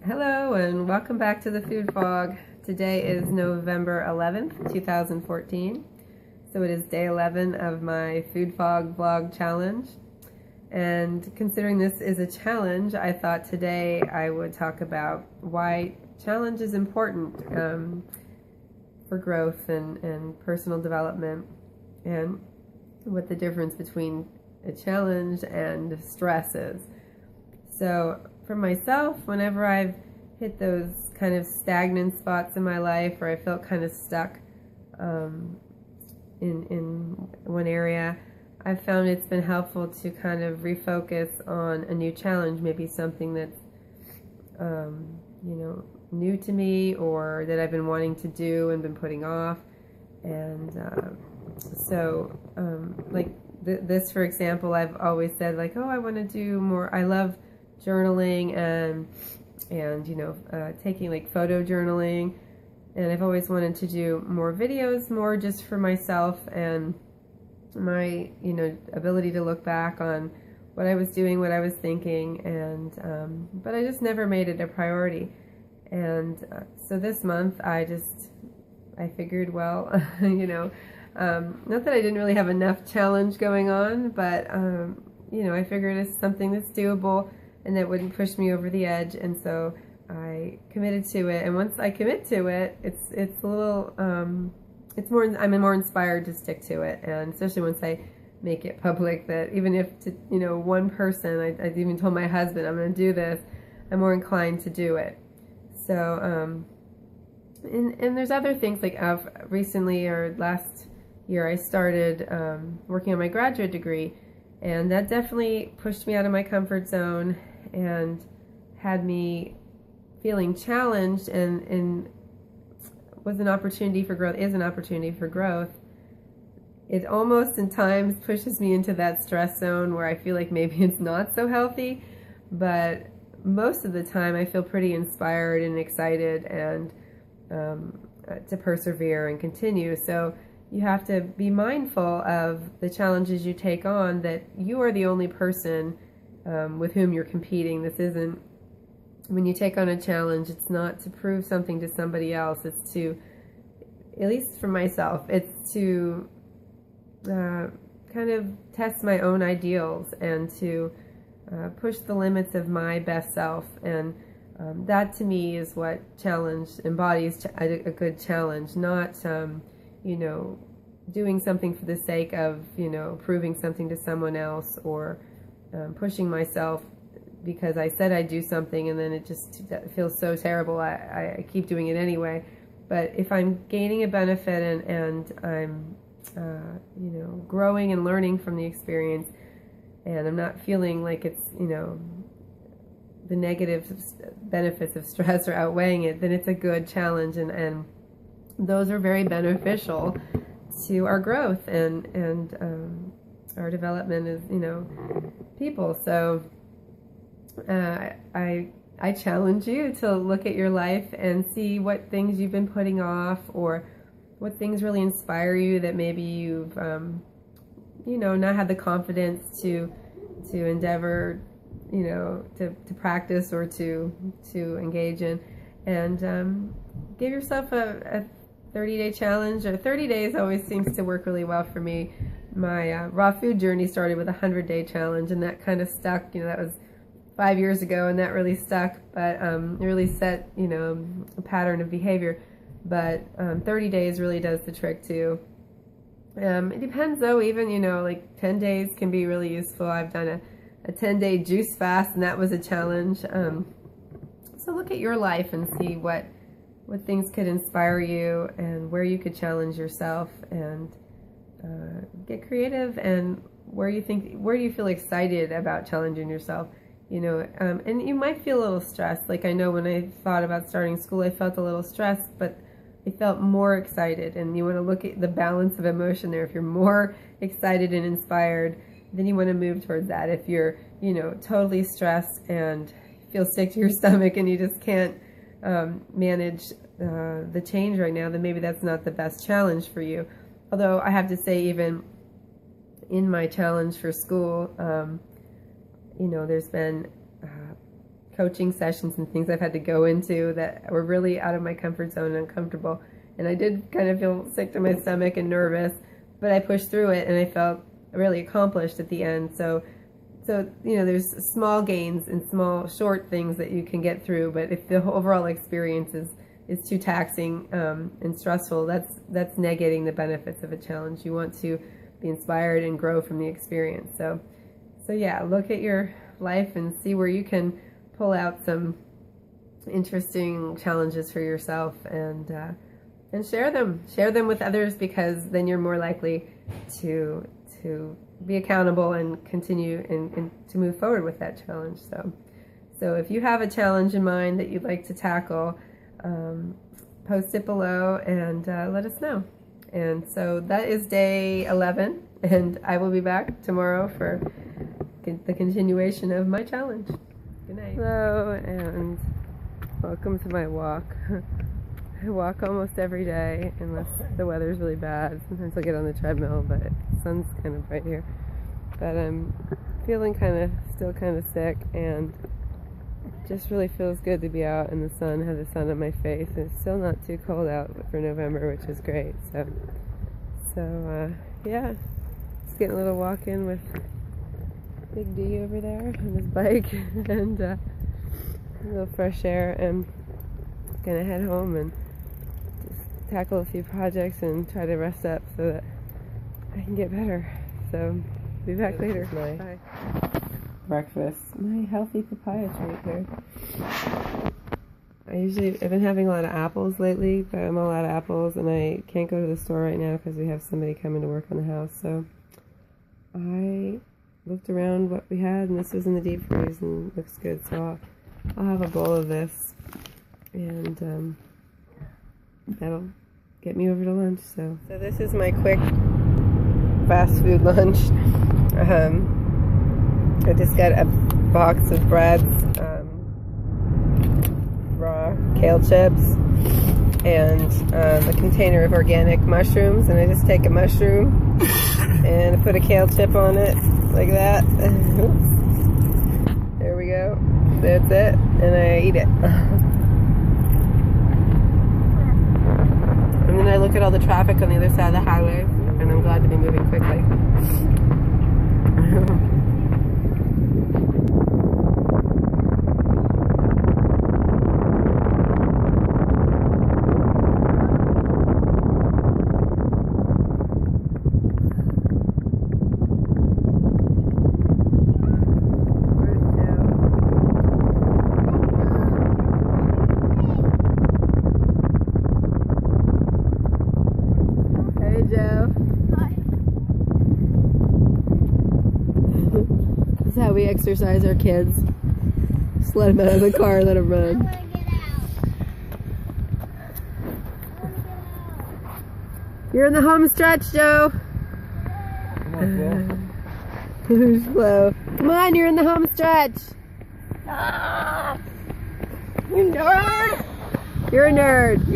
Hello and welcome back to the Food Fog. Today is November 11th, 2014. So it is day 11 of my Food Fog vlog challenge. And considering this is a challenge, I thought today I would talk about why challenge is important for growth and personal development, and what the difference between a challenge and stress is. So for myself, whenever I've hit those kind of stagnant spots in my life, or I felt kind of stuck in one area, I've found it's been helpful to kind of refocus on a new challenge, maybe something that's new to me, or that I've been wanting to do and been putting off. And like this, for example, I've always said, like, oh, I want to do more. I love journaling and taking like photo journaling, and I've always wanted to do more videos, more just for myself and my ability to look back on what I was doing, what I was thinking, and but I just never made it a priority. And so this month I figured, well, not that I didn't really have enough challenge going on, but I figured it's something that's doable and that wouldn't push me over the edge, and so I committed to it. And once I commit to it, it's a little I'm more inspired to stick to it, and especially once I make it public, that even if to one person, I even told my husband I'm going to do this, I'm more inclined to do it. So and there's other things, like recently, or last year, I started working on my graduate degree, and that definitely pushed me out of my comfort zone and had me feeling challenged, and was an opportunity for growth, is an opportunity for growth. It almost in times pushes me into that stress zone where I feel like maybe it's not so healthy, but most of the time I feel pretty inspired and excited and to persevere and continue. So you have to be mindful of the challenges you take on, that you are the only person with whom you're competing. This isn't, when you take on a challenge, it's not to prove something to somebody else. It's to, at least for myself, it's to kind of test my own ideals and to push the limits of my best self. And that to me is what challenge embodies, a good challenge, not doing something for the sake of proving something to someone else, or pushing myself because I said I'd do something and then it just feels so terrible I keep doing it anyway. But if I'm gaining a benefit and I'm growing and learning from the experience, and I'm not feeling like it's the negative benefits of stress are outweighing it, then it's a good challenge, and those are very beneficial to our growth and our development as people. So I challenge you to look at your life and see what things you've been putting off, or what things really inspire you that maybe you've not had the confidence to endeavor, to practice or to engage in. And give yourself a 30-day challenge, or 30 days always seems to work really well for me. My raw food journey started with a 100-day challenge, and that kind of stuck. That was 5 years ago, and that really stuck, but it really set a pattern of behavior. But 30 days really does the trick too. It depends though, even like 10 days can be really useful. I've done a 10-day juice fast, and that was a challenge. So look at your life and see what things could inspire you, and where you could challenge yourself, and get creative, and where do you feel excited about challenging yourself. And you might feel a little stressed. Like, I know when I thought about starting school, I felt a little stressed, but I felt more excited. And you want to look at the balance of emotion there. If you're more excited and inspired, then you want to move towards that. If you're, totally stressed and feel sick to your stomach and you just can't manage the change right now, then maybe that's not the best challenge for you. Although I have to say, even in my challenge for school, there's been coaching sessions and things I've had to go into that were really out of my comfort zone and uncomfortable. And I did kind of feel sick to my stomach and nervous, but I pushed through it and I felt really accomplished at the end. So you know, there's small gains and small short things that you can get through, but if the overall experience is too taxing and stressful, that's negating the benefits of a challenge. You want to be inspired and grow from the experience. So yeah, look at your life and see where you can pull out some interesting challenges for yourself and share them with others, because then you're more likely to be accountable and continue and to move forward with that challenge. So if you have a challenge in mind that you'd like to tackle, post it below and let us know. And so that is day 11, and I will be back tomorrow for the continuation of my challenge. Good night. Hello, and welcome to my walk. I walk almost every day unless the weather's really bad. Sometimes I'll get on the treadmill, but the sun's kind of bright here. But I'm feeling still kind of sick, and just really feels good to be out in the sun, have the sun on my face. And it's still not too cold out for November, which is great. So yeah, just getting a little walk in with Big D over there on his bike, and a little fresh air. And gonna head home and just tackle a few projects and try to rest up so that I can get better. So be back later. Bye. Breakfast. My healthy papaya treat here. I've been having a lot of apples lately, but I'm all out of apples and I can't go to the store right now because we have somebody coming to work on the house. So I looked around what we had, and this was in the deep freeze and looks good. So I'll have a bowl of this, and that'll get me over to lunch. So this is my quick fast food lunch. I just got a box of Brad's raw kale chips and a container of organic mushrooms, and I just take a mushroom and I put a kale chip on it like that. Oops. There we go. That's it, and I eat it. And then I look at all the traffic on the other side of the highway, and I'm glad to be moving quickly. This is how we exercise our kids. Just let them out of the car and let them run. I want to get out. You're in the home stretch, Joe. You're slow. Come on, you're in the home stretch. Ah, you nerd! You're a nerd.